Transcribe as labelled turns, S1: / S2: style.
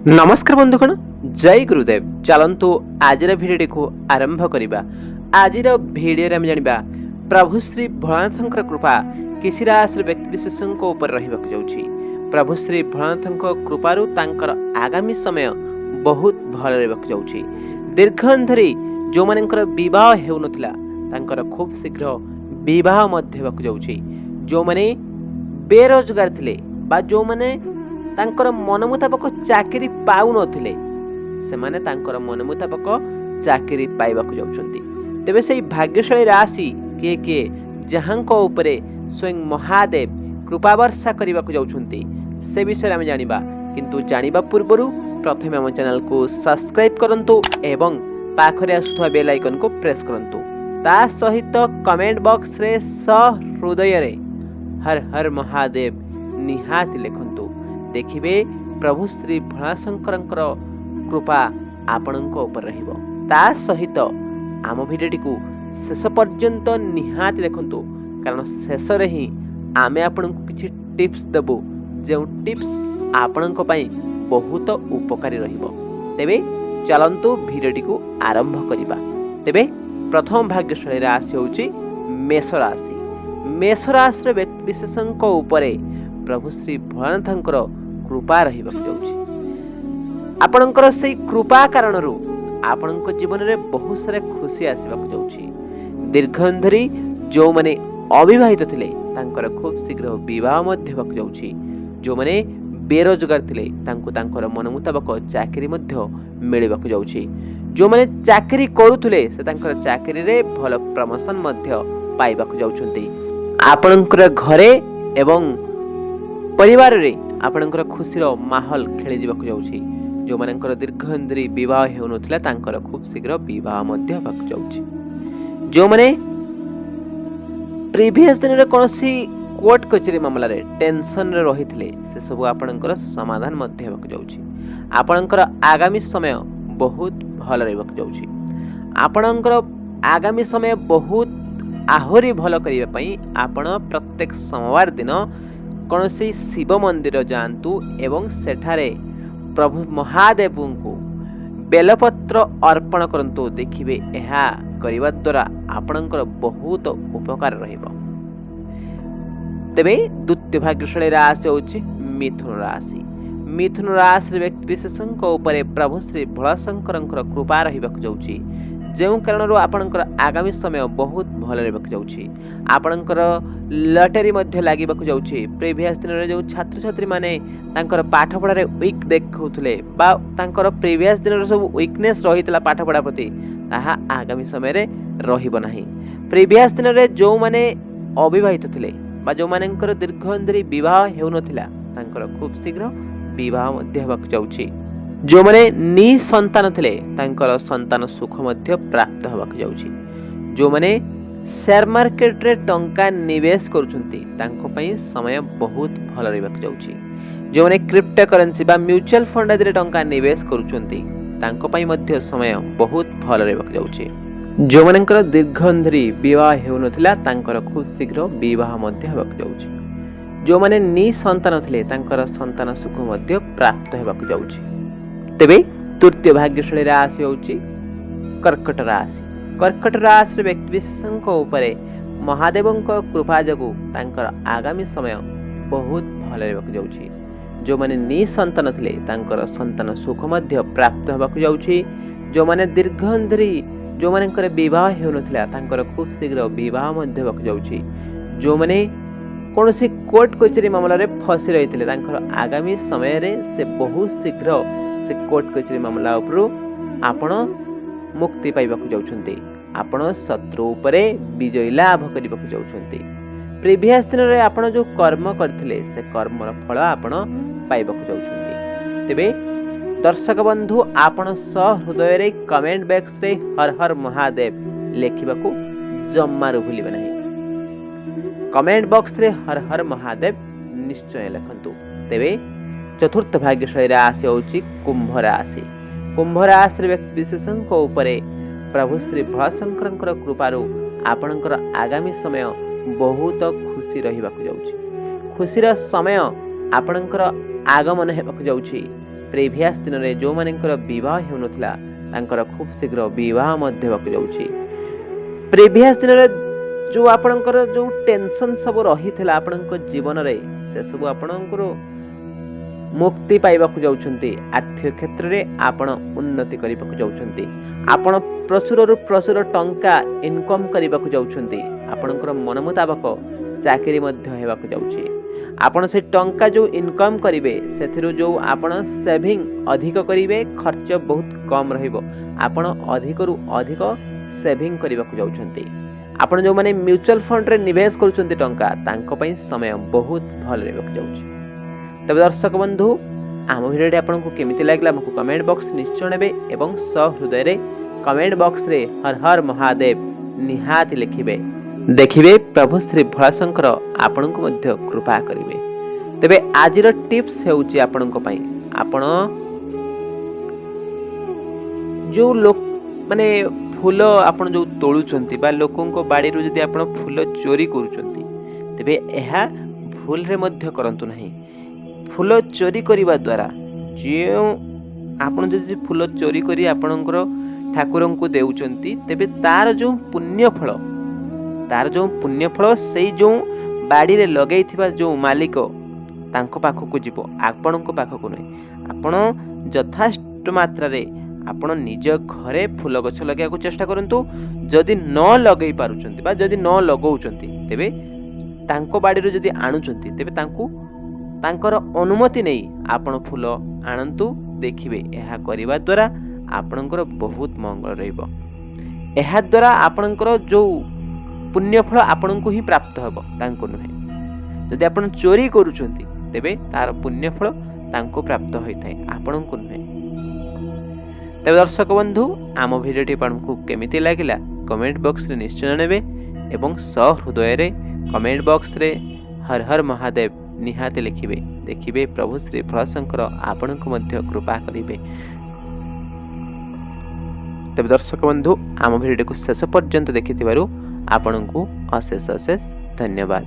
S1: नमस्कार बंधुगण जय गुरुदेव चलतु आज भिडियो को आरंभ करवा। आज भिडियो आम जाना प्रभु श्री भोलानाथ कृपा किसी राशि व्यक्तिविशेष रही प्रभु श्री भोलानाथ कृपारू तांकर आगामी समय बहुत भल रही दीर्घ धरी जो मानकर विवाह हेउनथिला तांकर खूब शीघ्र विवाह मध्य जो माने बेरोजगार थिले बा जो माने तांकर मन मुताबक चाकरी पाउ नथिले से माने तांकर मन मुताबक चाकरी पाइबाकु जाउछंती। तेबे सेही भाग्यशाली राशि किए किए जहांको उपरे स्वयं महादेव कृपा वर्षा करबाकु जाउछंती से विषय आम जानिबा। किंतु जानिबा पूर्वरु प्रथमे हम चैनल को सब्सक्राइब करंतु एवं पाखरे आसुथवा बेल आइकन को प्रेस करंतु। ता सहित कमेंट बॉक्स रे सहृदय रे हर हर महादेव निहाती लिखंतु। देखिबे प्रभु श्री भोलाशंकर कृपा आपणक ऊपर रहिबो। ता सहित आम भिडियोटी को शेष पर्यंत निहाती देखंतु कारण शेष रे ही आमे आपणक किछि टिप्स देबो जे टिप्स आपणक पई बहुत उपकारी रहिबो। तेबे चलंतु भिडियोटी को आरंभ करिबा। तेबे प्रथम भाग्यशाली राशि होउची मेष राशि। मेष राशि व्यक्ति विशेषक उपरे प्रभु श्री भोलानाथंकर कृपा रहिबा जाउची। आपणकर से कृपा कारणरू आपणक जीवन में बहुत सारा खुशी आसबाक जाउची। दीर्घ धरी जो माने अविवाहित थिले तांकर खूब शीघ्र विवाह मध्य होबाक जाउची। जो माने बेरोजगार थिले तांको तांकर मन मुताबक चाकरी मध्य मिलिबाक जाउची। जो माने चाकरी करूथुले से तांकर चाकरी रे भल प्रमोशन मध्य पाइबाक जाउछंती। आपणकर घरे एवं परिवार रे आपणकर खुशीर माहौल खेली जीवाक जाउची। जो मानकर दीर्घ धरी विवाह हेउनथिला तांकर खूब शीघ्र विवाह मध्य होबाक जाउची। जो माने प्रीवियस दिन रे कोनसी कोर्ट कचेरी मामला रे टेंशन रे रहिथिले से सब आपणकर समाधान मध्य होबाक जाउची। आपणकर आगामी समय बहुत भल रहबाक जाउची। आपणकर आगामी समय बहुत आहुरी भल करिबा पई आपण प्रत्येक सोमवार दिन कौन से शिव मंदिर जातु एवं सेठारे प्रभु महादेव को बेलपत्र अर्पण करंतु। देखिबे एहा करिबा द्वारा आपणकर बहुत उपकार रहिबो। तेबे द्वितीय भाग्यशाली राशि होछि मिथुन राशि। मिथुन राशि व्यक्ति विशेषक उपरे प्रभु श्री भोलाशंकर कृपा रहिबाक जाउछि। जो कारण आपणकर आगामी समय बहुत भल रहिबाक जाउछि। आपणकर लटरी मध्य लागिबाक जाउछि। प्रीवियस दिन रे जो छात्र छात्री माने तांकर पाठ पढ़ा रे वीक देखउथले बा तांकर प्रीवियस दिन रे सब वीकनेस रहितला पाठ पढ़ा प्रति ताहा आगामी समय रे रहिबो नाही। प्रीवियस दिन रे जो माने अविवाहित थिले बा जो मानेकर दीर्घ धरि विवाह हेउनथिला तांकर खूब शीघ्र विवाह मध्य होबाक जाउछि। जो माने निसंतान थिले तांकर संतान सुख मध्य प्राप्त होबाक जाउछि। जो माने शेयर मार्केट रे टंका निवेश करूछंती तांको पई समय बहुत भल रहबाक जाउछि। जो माने क्रिप्टो करेंसी बा म्यूचुअल फंड आदि रे टंका निवेश करूछंती तांको पई मध्य समय बहुत भल रहबाक जाउछि। जो मानकर दीर्घ धरि विवाह हेउनथिला तांकर खूब शीघ्र विवाह मध्य होबाक जाउछि। जो माने निसंतान थिले तांकर संतान सुख मध्य प्राप्त होबाक जाउछि। तेबे तृतीय भाग्यशाली राशि होउची कर्कट राशि। कर्कट राशि व्यक्ति विशेषक उपरे महादेवंक कृपा जगु तांकर आगामी समय बहुत भल रहबाक जाउछि। जो माने निसंतान थिले तांकर संतान सुख मध्य प्राप्त होबाक जाउछि। जो माने दीर्घ धरि जो मानकर विवाह हेउनथिला तांकर खूब शीघ्र विवाह मध्य होबाक जाउछि। जो माने कोनोसी कोर्ट कचेरी मामला रे फसी रहिथिले तांकर आगामी समय रे से बहुत शीघ्र से कोर्ट कचेरी मामला उपरु आपण मुक्ति पाइबाकु जाउछंती। आपण शत्रु उपरे विजय लाभ करिबाकु जाउछंती। प्रीवियस दिन रे आपण जो कर्म करथिले से कर्मर फल आपण पाइबाकु जाउछंती। तेबे दर्शक बंधु आपण सहृदय रे कमेंट बॉक्स रे हर हर महादेव लेखिबाकु जम्मारु भूलिबे नाही। कमेंट बॉक्स रे हर हर महादेव निश्चय लिखंतु। तेबे चतुर्थ भाग्यशाली राशि होउची कुंभ राशि। कुंभ राशि व्यक्ति विशेषक उपरे प्रभु श्री भोलाशंकर कृपारू आपणकर आगामी समय बहुत खुशी रहिबाक जाउची। खुशीर समय आपणकर आगमन हेबाक जाउची। प्रिवियस दिन में जो मानकर बह होता तांकर खूब शीघ्र बह जाऊँगी। प्रिवियस दिन में जो आपणकर जो टेंशन सब रही आपण जीवन में से सब आपणकर मुक्ति पाइबाकू जाउछंती। आर्थिक क्षेत्र में आपण उन्नति करबाकू जाउछंती। आपण प्रचुर प्रचुर टंका इनकम करबाकू जाउछंती। आपणकर मन मुताबक चाकरी मध्य हेबाकू जाउछि। आपण से टंका जो इनकम करिवे सेथिरु जो आपण सेविंग अधिक करिवे खर्च बहुत कम रहिबो। आपण अधिकरु अधिक सेविंग करबाकू जाउछंती। आपण जो माने म्यूचुअल फंड रे निवेश करूछंती टंका तांको पई समय बहुत भल रहबाकू जाउछि। तबे दर्शक बंधु आम भिडियोटी आपको केमिति लागला हमको कमेंट बॉक्स निश्चय नेबे एवं सहृदय रे कमेंट बॉक्स रे हर हर महादेव निहाती लिखिबे। देखिबे प्रभु श्री भोलाशंकर आपनको मध्य कृपा करिवे। तबे आजिर टिप्स हेउची आपनको पई आपण जो लोक माने फूल आपण जो तोळुचंती बा लोकंको बाड़ी रु जदि आपण फूल चोरी करूचंती तबे एहा भूल रे मध्य करंतु नाही। फूल चोरी करने द्वारा जो आपन जदि फूल चोरी करी आपणकर ठाकुर को देउचंती तेबे तार जो पुण्य फल से जो बाड़ी रे लगई थिबा जो मालिक तांको पाखकु जीवो आपण को पाखकु नै। आपण यथाष्ट मात्रा रे आपण निज घरे फूल गछ लगे को चेष्टा करंतु। जदि न लगई पारुचंती बा जदि न लगौचंती तेबे तांको बाड़ी रे जदि आणुचंती तेबे तांको तांकर अनुमति नहीं आपण फूल आणंतु। देखिबे एहा करिबा द्वारा आपणकर बहुत मंगल रहइबो। एहा द्वारा आपणकर जो पुण्य फल आपणको ही प्राप्त हेबो तांको नुहे। जदि आपण चोरी करूचंती तेबे तार पुण्य फल तांको प्राप्त होइथाय आपणको नुहे। तबे दर्शक बंधु आम भिडियोटी आपनको केमिति लागिला कमेंट बॉक्स रे निश्चय जणाबे एवं सहृदय रे कमेंट बॉक्स रे हर हर महादेव निहाती लिखिबे। देखिबे प्रभु श्री भोलाशंकर आपनको मध्य कृपा करिवे। तबे दर्शक बंधु आम भिडियो को शेष पर्यंत देखिथिबारु आपनको अशेष अशेष धन्यवाद।